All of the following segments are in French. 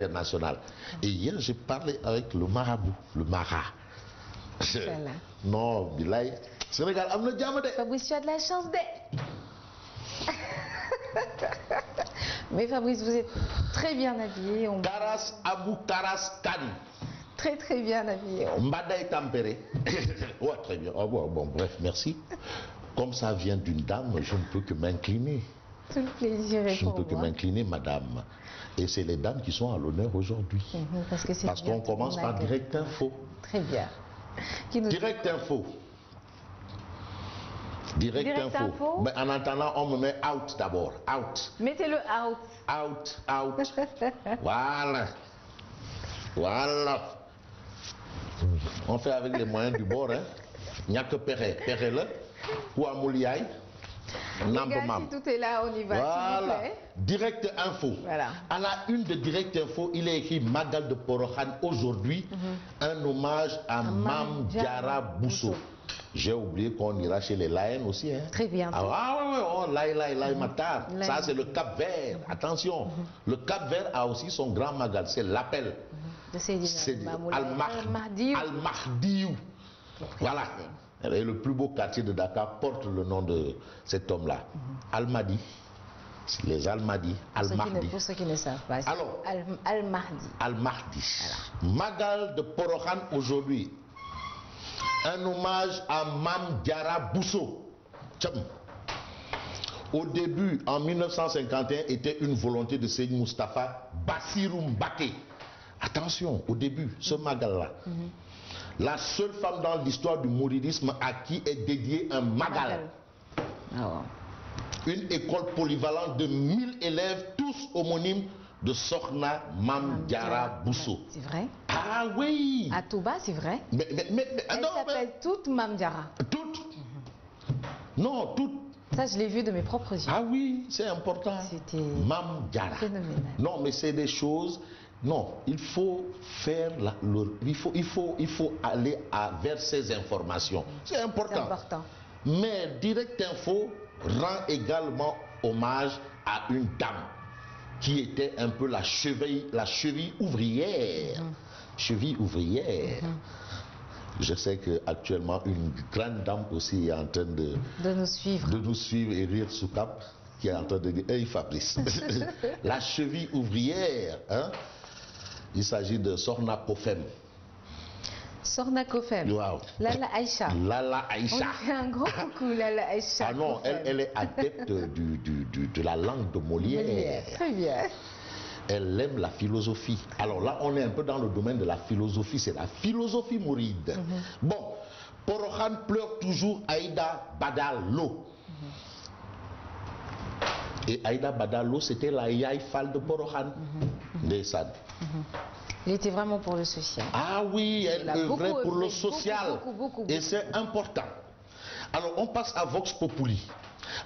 international. Et hier, j'ai parlé avec le marabout, le mara. Non, Bilay, Sénégal, amna diamant de. Fabrice, tu as de la chance de. Mais Fabrice, vous êtes très bien habillé. Karas Abou Karas Kani. Très très bien habillé. Mbada est tempéré. Ouais, très bien. Oh, bon, bref, merci. Comme ça vient d'une dame, je ne peux que m'incliner. Tout le plaisir est Je ne peux que m'incliner, madame. Et c'est les dames qui sont à l'honneur aujourd'hui. Parce qu'on commence par Direct Info. Très bien. Direct Info. Direct Info. Mais en attendant, on me met out d'abord. Out. Mettez-le out. Out, out. Voilà. Voilà. On fait avec les moyens du bord. Hein. Il n'y a que Perret. Perret-le. Ou Amouliaï. Si tout est là, on y va. Voilà. Direct Info. Voilà. À la une de Direct Info, il est écrit Magal de Porokhane aujourd'hui, un hommage à Mam Diara Bousso. J'ai oublié qu'on ira chez les Lions aussi. Hein. Très bien. Ah ouais, Laï Matar. Ça, c'est le Cap Vert. Attention. Le Cap Vert a aussi son grand Magal. C'est l'appel. C'est Al-Mahdiou. Voilà. Et le plus beau quartier de Dakar porte le nom de cet homme-là. Al-Mahdi. Les Al-Mahdi. Al-Mahdi. Pour ceux qui ne savent pas. Alors, Al-Mahdi. Al-Mahdi. Magal de Porokhane aujourd'hui. Un hommage à Mam Diara Bousso. Au début, en 1951, était une volonté de Seydi Moustapha Bassirou Mbaké. Attention, au début, ce Magal-là. La seule femme dans l'histoire du mouridisme à qui est dédié un Magal. Une école polyvalente de 1000 élèves, tous homonymes de Sokhna Mam Diara Bousso. C'est vrai? Ah oui! À Touba, c'est vrai? Elle s'appelle toute Mam Diara. Toutes? Non, toutes. Ça, je l'ai vu de mes propres yeux. Ah oui, c'est important. C'était Mam Diara. Phénoménal. Non, mais c'est des choses. Non, il faut faire il faut aller vers ces informations. C'est important. C'est important. Mais Direct Info rend également hommage à une dame qui était un peu la cheville ouvrière. Cheville ouvrière. Je sais qu'actuellement, une grande dame aussi est en train de nous suivre et rire sous cap, qui est en train de dire, hey Fabrice, la cheville ouvrière, hein? Il s'agit de Sorna Kofem. Sorna Kofem. Wow. Lala Aïcha. Lala Aïcha. On fait un gros coucou, Lala Aïcha. Ah non, elle est adepte de la langue de Molière. Très bien. Elle aime la philosophie. Alors là, on est un peu dans le domaine de la philosophie. C'est la philosophie mouride. Bon, Porokhane pleure toujours Aïda Badalo. Et Aïda Badalo, c'était la Yaï Fall de Porokhane. Ndeysaan. Il était vraiment pour le social. Ah oui, elle œuvrait pour le social. Beaucoup. Et c'est important. Alors, on passe à Vox Populi.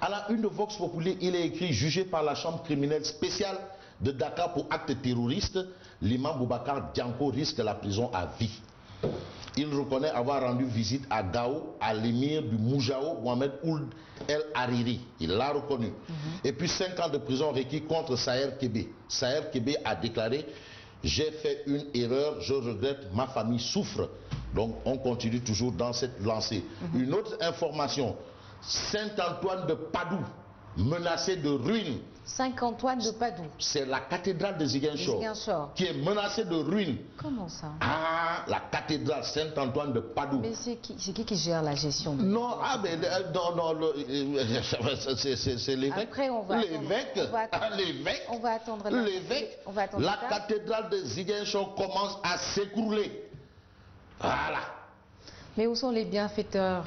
À la une de Vox Populi, il est écrit, jugé par la chambre criminelle spéciale de Dakar pour actes terroristes, l'imam Boubacar Dianko risque la prison à vie. Il reconnaît avoir rendu visite à Gao, à l'émir du Moujao, Mohamed Ould El Hariri. Il l'a reconnu. Et puis 5 ans de prison requis contre Saher Kébé. Saher Kébé a déclaré, j'ai fait une erreur, je regrette, ma famille souffre. Donc on continue toujours dans cette lancée. Une autre information, Saint-Antoine de Padoue, menacé de ruine. Saint-Antoine de Padoue. C'est la cathédrale de Ziguinchor qui est menacée de ruine. Comment ça? Ah, la cathédrale Saint-Antoine de Padoue. Mais c'est qui gère la gestion de Non, c'est l'évêque. Après, on va l'évêque. On va attendre l'évêque. La cathédrale de Ziguinchor commence à s'écrouler. Voilà. Mais où sont les bienfaiteurs?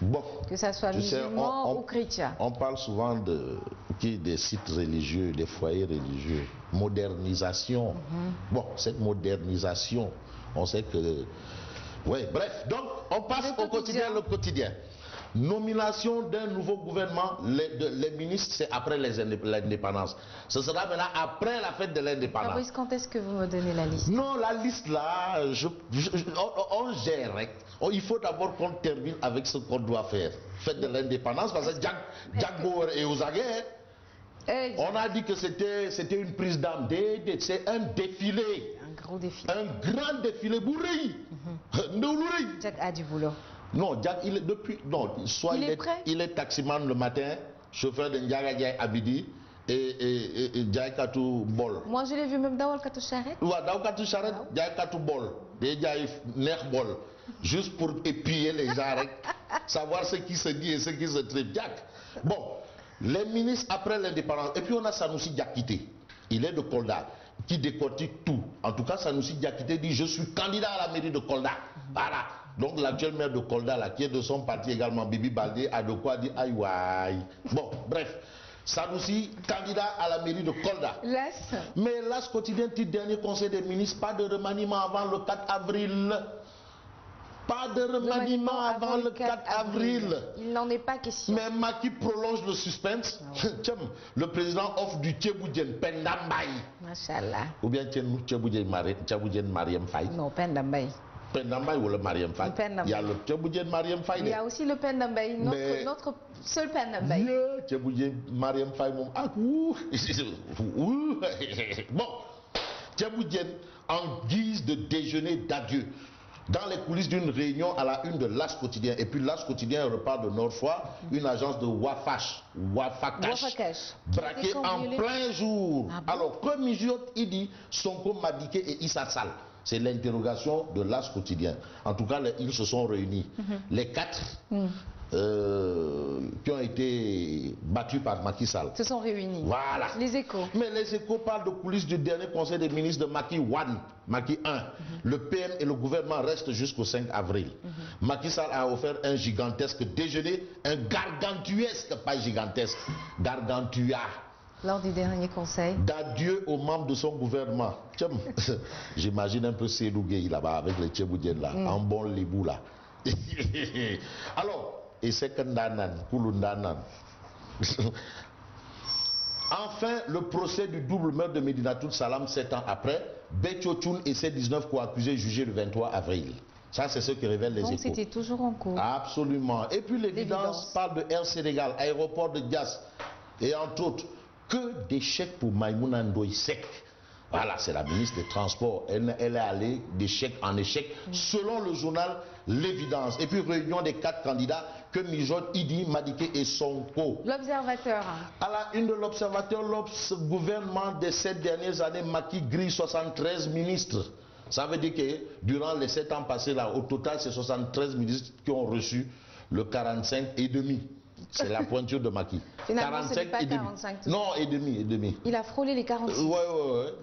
Bon, que ça soit musulman ou chrétien. On parle souvent des sites religieux, des foyers religieux. Modernisation. Bon, cette modernisation, on sait que... Oui, bref, donc on passe au quotidien, le quotidien. Nomination d'un nouveau gouvernement, les ministres, c'est après l'indépendance. Ce sera maintenant après la fête de l'indépendance. Quand est-ce que vous me donnez la liste? Non, la liste là, on gère. Il faut d'abord qu'on termine avec ce qu'on doit faire. Fête de l'indépendance, parce que Jack Bauer est aux aguets. On a dit que c'était une prise d'âme. C'est un défilé. Un gros défilé. Un grand défilé bourré. Jack a du boulot. Non, Jack, soit il est taximan le matin, chauffeur de Ndiaga à midi et Jack Katou bol. Moi je l'ai vu même Dawal Katou Charrette. Oui, Dawal Katou Charrette, Jack Katou bol. Déjà nerf bol. Juste pour épier les gens, savoir ce qui se dit et ce qui se traite. Jack. Bon, les ministres après l'indépendance. Et puis on a Sanoussi Diakité. Il est de Kolda, qui décortique tout. En tout cas, Sanoussi Diakité dit je suis candidat à la mairie de Kolda. Voilà. Donc l'actuel maire de Kolda, là, qui est de son parti également, Bibi Baldé, a de quoi dire aïe aïe. Bon, bref. Sanoussi, candidat à la mairie de Kolda. L'As. Mais l'As quotidien, titre dernier conseil des ministres, pas de remaniement avant le 4 avril. Pas de remaniement avant le 4 avril. Il n'en est pas question. Mais Macky prolonge le suspense. Le président offre du Tcheboudjen Pendambay. Machallah. Ou bien Tcheboudjen Mariam Faye. Non, Pendambay. Pendambay ou le Mariam Faye. Il y a le Tcheboudjen Mariam Faye. Il y a aussi le Pendambay, notre seul Pendambay. Le Tcheboudjen Mariam Faye. Bon, Tcheboudjen en guise de déjeuner d'adieu. Dans les coulisses d'une réunion à la une de l'As quotidien. Et puis l'As quotidien repart de Nord-Foire, une agence de Wafakash, braquée en plein jour. Ah bon? Alors, comme il dit, Sonko Madiké et Issa Sall. C'est l'interrogation de l'As quotidien. En tout cas, ils se sont réunis. Les quatre qui ont été battus par Macky Sall se sont réunis. Voilà. Les Échos. Mais les Échos parlent de coulisses du dernier conseil des ministres de Macky 1, Macky 1. Le PM et le gouvernement restent jusqu'au 5 avril. Macky Sall a offert un gigantesque déjeuner, un gargantuesque, pas gigantesque, gargantua. Lors du dernier conseil. D'adieu aux membres de son gouvernement. J'imagine un peu Sédou Gueye là-bas avec les Tchéboudiens là, en bon lébou là. Alors, et c'est Kandanan, Kouloundanan. Enfin, le procès du double meurtre de Médinatoul Salam 7 ans après, Betchotchoun et ses 19 co-accusés jugés le 23 avril. Ça, c'est ce que révèlent les Échos. Donc c'était toujours en cours. Absolument. Et puis l'évidence parle de Air Sénégal, aéroport de Dias, et entre autres, que des chèques pour Maïmouna Ndoye Seck. Voilà, c'est la ministre des Transports. Elle est allée d'échec en échec, selon le journal L'évidence. Et puis réunion des 4 candidats que mijotent Idi, Madiké et Sonko. L'Observateur. À la une de l'Observateur, l'Obs gouvernement des 7 dernières années, Macky grille 73 ministres. Ça veut dire que durant les 7 ans passés là, au total, c'est 73 ministres qui ont reçu le 45,5. C'est la pointure de Macky. Finalement, ce n'est pas 45. Non, et demi. Il a frôlé les 46. Ouais.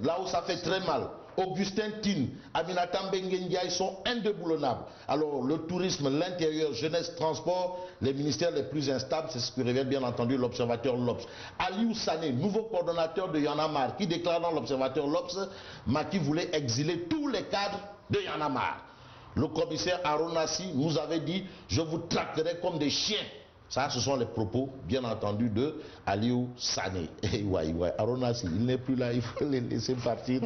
Là où ça fait très mal. Augustin Tine, Aminata Mbengue sont indéboulonnables. Alors, le tourisme, l'intérieur, jeunesse, transport, les ministères les plus instables, c'est ce que révèle bien entendu l'Observateur L'Obs. Aliou Sané, nouveau coordonnateur de Y'en a marre, qui déclare dans l'Observateur L'Obs, Macky voulait exiler tous les cadres de Y'en a marre. Le commissaire Aronassi nous avait dit, je vous traquerai comme des chiens. Ça, ce sont les propos, bien entendu, de Aliou Sané. Et ouais, Aronassi, il n'est plus là, il faut les laisser partir.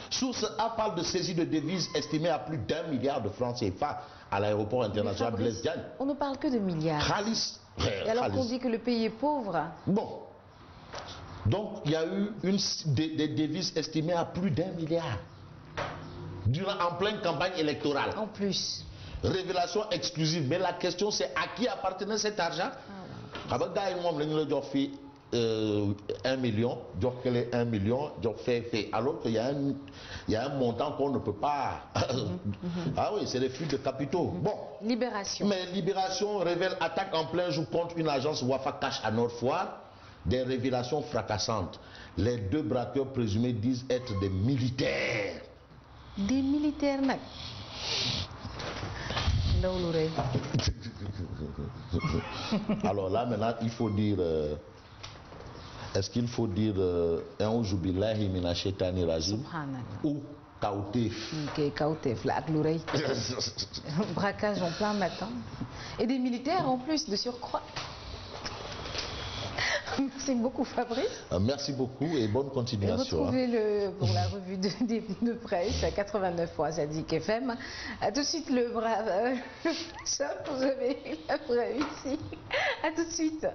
Source A parle de saisie de devises estimée à plus d'1 milliard de francs CFA à l'aéroport international Blaise Diagne. On ne parle que de milliards. Khalis. Et alors qu'on dit que le pays est pauvre. Bon. Donc, il y a eu des devises estimées à plus d'1 milliard. En pleine campagne électorale. En plus. Révélation exclusive. Mais la question c'est à qui appartenait cet argent? 1 million, 1 million, alors qu'il y a un montant qu'on ne peut pas. Ah oui, c'est les flux de capitaux. Bon. Libération. Mais Libération révèle attaque en plein jour contre une agence Wafakash à Nord-Foire. Des révélations fracassantes. Les 2 braqueurs présumés disent être des militaires. Des militaires, mec. Alors là maintenant il faut dire est-ce qu'il faut dire A'oudhou billahi minash shaitani rajim ou Kaoutef? Ok, Kaoutef là, braquage en plein matin et des militaires en plus de surcroît. Merci beaucoup Fabrice. Merci beaucoup et bonne continuation. Retrouvez-le pour la revue de presse à 89.3 Zadik FM. A tout de suite le brave shop, vous avez réussi. A tout de suite.